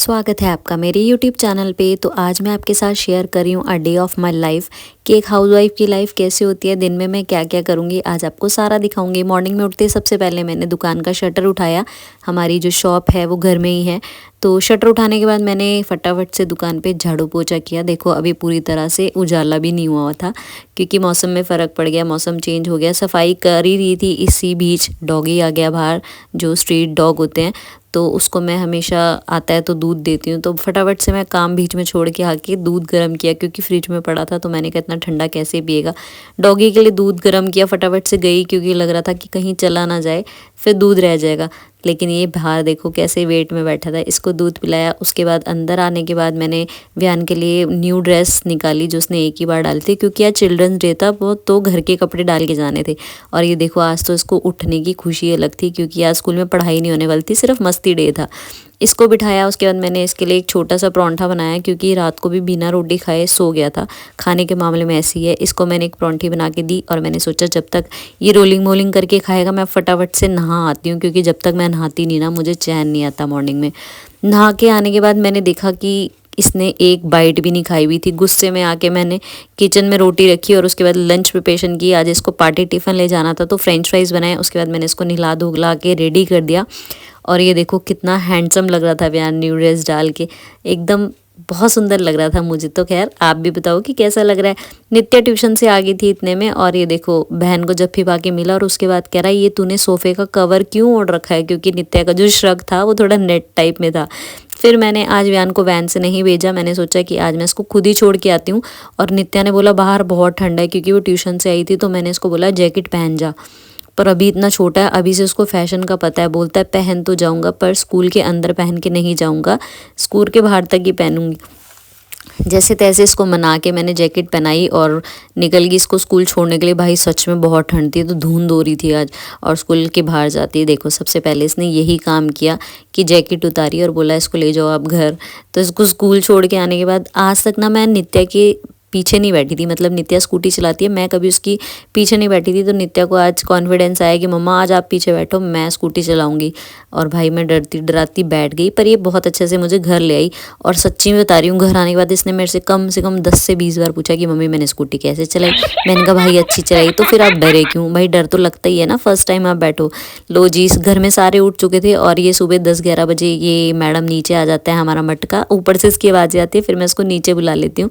स्वागत है आपका मेरे YouTube चैनल पे। तो आज मैं आपके साथ शेयर कर रही हूँ a day of my life कि एक हाउसवाइफ की लाइफ कैसे होती है। दिन में मैं क्या क्या करूँगी आज आपको सारा दिखाऊंगी। मॉर्निंग में उठते सबसे पहले मैंने दुकान का शटर उठाया। हमारी जो शॉप है वो घर में ही है, तो शटर उठाने के बाद मैंने फटाफट से दुकान पे झाड़ू पोछा किया। देखो अभी पूरी तरह से उजाला भी नहीं हुआ था क्योंकि मौसम में फ़र्क पड़ गया, मौसम चेंज हो गया। सफाई कर ही रही थी, इसी बीच डॉगी आ गया बाहर, जो स्ट्रीट डॉग होते हैं, तो उसको मैं हमेशा आता है तो दूध देती हूँ। तो फटाफट से मैं काम बीच में छोड़ के आके दूध गर्म किया क्योंकि फ्रिज में पड़ा था, तो मैंने कहा इतना ठंडा कैसे पिएगा। डॉगी के लिए दूध गर्म किया, फटाफट से गई क्योंकि लग रहा था कि कहीं चला ना जाए फिर दूध रह जाएगा। लेकिन ये बाहर देखो कैसे वेट में बैठा था, इसको दूध पिलाया। उसके बाद अंदर आने के बाद मैंने व्यान के लिए न्यू ड्रेस निकाली जो उसने एक ही बार डाली थी, क्योंकि आज चिल्ड्रंस डे था, वो तो घर के कपड़े डाल के जाने थे। और ये देखो आज तो इसको उठने की खुशी अलग थी क्योंकि आज स्कूल में पढ़ाई नहीं होने वाली थी, सिर्फ मस्ती डे था। इसको बिठाया, उसके बाद मैंने इसके लिए एक छोटा सा परांठा बनाया क्योंकि रात को भी बिना रोटी खाए सो गया था। खाने के मामले में ऐसी है। इसको मैंने एक परांठी बना के दी और मैंने सोचा जब तक ये रोलिंग मोलिंग करके खाएगा मैं फटाफट से नहा आती हूँ, क्योंकि जब तक मैं नहाती नहीं ना मुझे चैन नहीं आता मॉर्निंग में। नहा के आने के बाद मैंने देखा कि इसने एक बाइट भी नहीं खाई हुई थी। गुस्से में आके मैंने किचन में रोटी रखी और उसके बाद लंच प्रिपरेशन की। आज इसको पार्टी टिफ़िन ले जाना था तो फ्रेंच फ्राइज़ बनाए। उसके बाद मैंने इसको नहला धुला के रेडी कर दिया। और ये देखो कितना हैंडसम लग रहा था व्यान न्यू ड्रेस डाल के, एकदम बहुत सुंदर लग रहा था मुझे तो। खैर आप भी बताओ कि कैसा लग रहा है। नित्या ट्यूशन से आ गई थी इतने में, और ये देखो बहन को जप्फी पा के मिला और उसके बाद कह रहा है ये तूने सोफ़े का कवर क्यों ओढ़ रखा है, क्योंकि नित्या का जो श्रग था वो थोड़ा नेट टाइप में था। फिर मैंने आज व्यान को वैन से नहीं भेजा, मैंने सोचा कि आज मैं इसको खुद ही छोड़ के आती हूँ। और नित्या ने बोला बाहर बहुत ठंडा है, क्योंकि वो ट्यूशन से आई थी, तो मैंने इसको बोला जैकेट पहन जा। पर अभी इतना छोटा है, अभी से उसको फैशन का पता है। बोलता है पहन तो जाऊंगा पर स्कूल के अंदर पहन के नहीं जाऊंगा, स्कूल के बाहर तक ही पहनूंगी। जैसे तैसे इसको मना के मैंने जैकेट पहनाई और निकल गई इसको स्कूल छोड़ने के लिए। भाई सच में बहुत ठंड थी, तो धुंध हो रही थी आज, और स्कूल के बाहर जाती है देखो सबसे पहले इसने यही काम किया कि जैकेट उतारी और बोला इसको ले जाओ आप घर। तो इसको स्कूल छोड़ के आने के बाद आज तक ना मैं नित्या के पीछे नहीं बैठी थी, मतलब नित्या स्कूटी चलाती है, मैं कभी उसकी पीछे नहीं बैठी थी। तो नित्या को आज कॉन्फिडेंस आया कि मम्मा आज आप पीछे बैठो, मैं स्कूटी चलाऊंगी। और भाई मैं डरती डराती बैठ गई, पर ये बहुत अच्छे से मुझे घर ले आई। और सच्ची में बता रही हूँ, घर आने के बाद इसने मेरे से कम 10 से 20 बार पूछा कि मम्मी मैंने स्कूटी कैसे चलाई। मैंने कहा भाई अच्छी चलाई। तो फिर आप डरे क्यों भाई, डर तो लगता ही है ना फर्स्ट टाइम आप बैठो। लो जी, इस घर में सारे उठ चुके थे और ये सुबह 10-11 बजे ये मैडम नीचे आ जाता है, हमारा मटका ऊपर से इसकी आवाज़ आती है, फिर मैं इसको नीचे बुला लेती हूँ,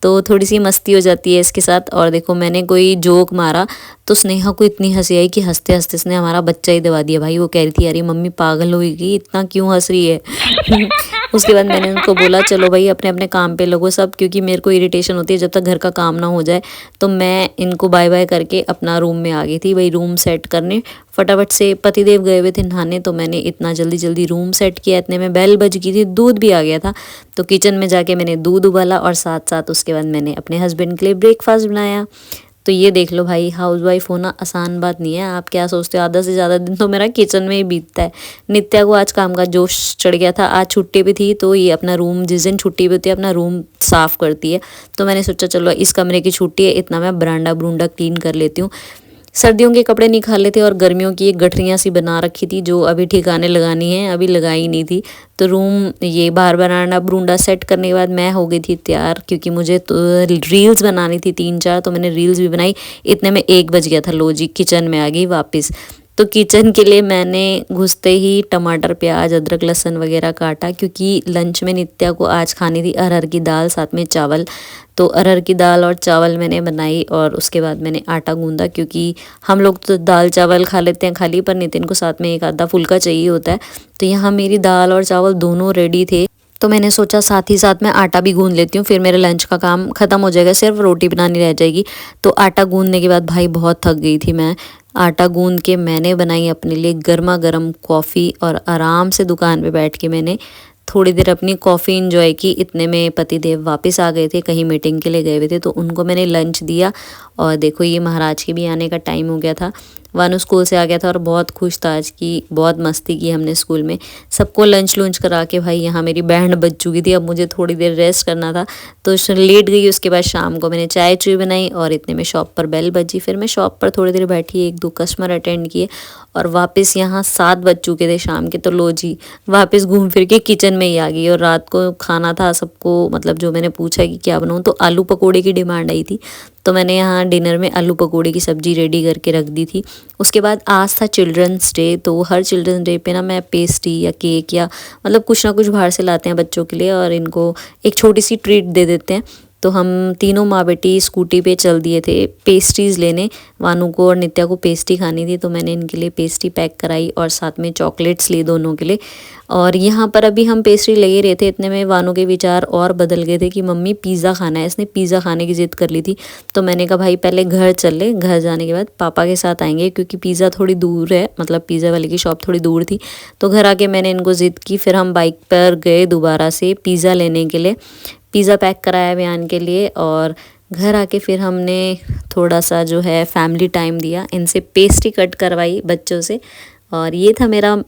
तो थोड़ी सी मस्ती हो जाती है इसके साथ। और देखो मैंने कोई जोक मारा तो स्नेहा को इतनी हंसी आई कि हंसते हंसते इसने हमारा बच्चा ही दबा दिया। भाई वो कह रही थी अरे मम्मी पागल होगी, इतना क्यों हंस रही है। उसके बाद मैंने उनको बोला चलो भाई अपने अपने काम पे लगो सब, क्योंकि मेरे को इरिटेशन होती है जब तक घर का काम ना हो जाए। तो मैं इनको बाय बाय करके अपना रूम में आ गई थी भाई, रूम सेट करने। फटाफट से पतिदेव गए हुए थे नहाने, तो मैंने इतना जल्दी जल्दी रूम सेट किया। इतने में बेल बज गई थी, दूध भी आ गया था, तो किचन में जाके मैंने दूध उबाला और साथ साथ उसके बाद मैंने अपने हस्बैंड के लिए ब्रेकफास्ट बनाया। तो ये देख लो भाई, हाउसवाइफ होना आसान बात नहीं है। आप क्या सोचते हो, आधा से ज़्यादा दिन तो मेरा किचन में ही बीतता है। नित्या को आज काम का जोश चढ़ गया था, आज छुट्टी पे थी, तो ये अपना रूम जिस दिन छुट्टी पे होती है अपना रूम साफ़ करती है। तो मैंने सोचा चलो इस कमरे की छुट्टी है, इतना मैं बरांडा ब्रूंडा क्लीन कर लेती हूँ। सर्दियों के कपड़े निकाले थे और गर्मियों की एक गठरियाँ सी बना रखी थी जो अभी ठिकाने लगानी है, अभी लगाई नहीं थी। तो रूम ये बाहर बरांडा ब्रूंडा सेट करने के बाद मैं हो गई थी तैयार, क्योंकि मुझे तो रील्स बनानी थी 3-4, तो मैंने रील्स भी बनाई। इतने में 1 बज गया था। लो जी किचन में आ गई वापस। तो किचन के लिए मैंने घुसते ही टमाटर प्याज अदरक लहसुन वगैरह काटा, क्योंकि लंच में नित्या को आज खानी थी अरहर की दाल साथ में चावल। तो अरहर की दाल और चावल मैंने बनाई और उसके बाद मैंने आटा गूंदा, क्योंकि हम लोग तो दाल चावल खा लेते हैं खाली, पर नितिन को साथ में एक आधा फुल्का चाहिए होता है। तो यहाँ मेरी दाल और चावल दोनों रेडी थे, तो मैंने सोचा साथ ही साथ मैं आटा भी गूंद लेती हूँ, फिर मेरे लंच का काम ख़त्म हो जाएगा, सिर्फ रोटी बनानी रह जाएगी। तो आटा गूंदने के बाद भाई बहुत थक गई थी मैं। आटा गूंद के मैंने बनाई अपने लिए गर्मा गर्म कॉफ़ी और आराम से दुकान पे बैठ के मैंने थोड़ी देर अपनी कॉफ़ी इंजॉय की। इतने में पतिदेव वापस आ गए थे, कहीं मीटिंग के लिए गए हुए थे, तो उनको मैंने लंच दिया। और देखो ये महाराज के भी आने का टाइम हो गया था। वानू स्कूल से आ गया था और बहुत खुश था आज की, बहुत मस्ती की हमने स्कूल में। सबको लंच लुंच करा के भाई यहाँ मेरी बैंड बज चुकी थी। अब मुझे थोड़ी देर रेस्ट करना था तो लेट गई। उसके बाद शाम को मैंने चाय चुई बनाई और इतने में शॉप पर बेल बजी। फिर मैं शॉप पर थोड़ी देर बैठी, 1-2 कस्टमर अटेंड किए और वापस यहाँ 7 बज चुके थे शाम के। तो लो जी, वापस घूम फिर के किचन में ही आ गई। और रात को खाना था सबको, मतलब जो मैंने पूछा कि क्या बनाऊँ, तो आलू पकौड़े की डिमांड आई थी। तो मैंने यहाँ डिनर में आलू पकौड़े की सब्ज़ी रेडी करके रख दी थी। उसके बाद आज था चिल्ड्रंस डे, तो हर चिल्ड्रंस डे पे ना मैं पेस्ट्री या केक या मतलब कुछ ना कुछ बाहर से लाते हैं बच्चों के लिए और इनको एक छोटी सी ट्रीट दे देते हैं। तो हम तीनों माँ बेटी स्कूटी पे चल दिए थे पेस्ट्रीज़ लेने। वानू को और नित्या को पेस्ट्री खानी थी तो मैंने इनके लिए पेस्ट्री पैक कराई और साथ में चॉकलेट्स ली दोनों के लिए। और यहाँ पर अभी हम पेस्ट्री ले ही रहे थे, इतने में वानू के विचार और बदल गए थे कि मम्मी पिज़्ज़ा खाना है। इसने पिज़्ज़ा खाने की ज़िद कर ली थी। तो मैंने कहा भाई पहले घर चल ले, घर जाने के बाद पापा के साथ आएंगे, क्योंकि पिज़्ज़ा थोड़ी दूर है, मतलब पिज़्ज़ा वाले की शॉप थोड़ी दूर थी। तो घर आके मैंने इनको ज़िद की, फिर हम बाइक पर गए दोबारा से पिज़्ज़ा लेने के लिए। पिज़्ज़ा पैक कराया बयान के लिए और घर आके फिर हमने थोड़ा सा जो है फैमिली टाइम दिया, इनसे पेस्ट्री कट करवाई बच्चों से। और ये था मेरा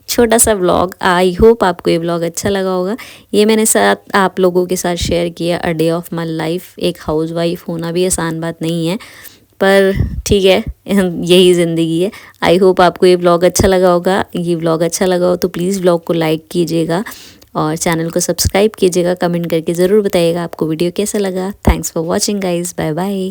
छोटा सा व्लॉग। आई होप आपको ये व्लॉग अच्छा लगा होगा। ये मैंने साथ आप लोगों के साथ शेयर किया a day of my life. एक हाउसवाइफ होना भी आसान बात नहीं है, पर ठीक है, यही ज़िंदगी है। आई होप आपको ये व्लॉग अच्छा लगा होगा। ये व्लॉग अच्छा लगा हो तो प्लीज़ व्लॉग को लाइक कीजिएगा और चैनल को सब्सक्राइब कीजिएगा। कमेंट करके ज़रूर बताइएगा आपको वीडियो कैसा लगा। Thanks for watching guys, bye bye.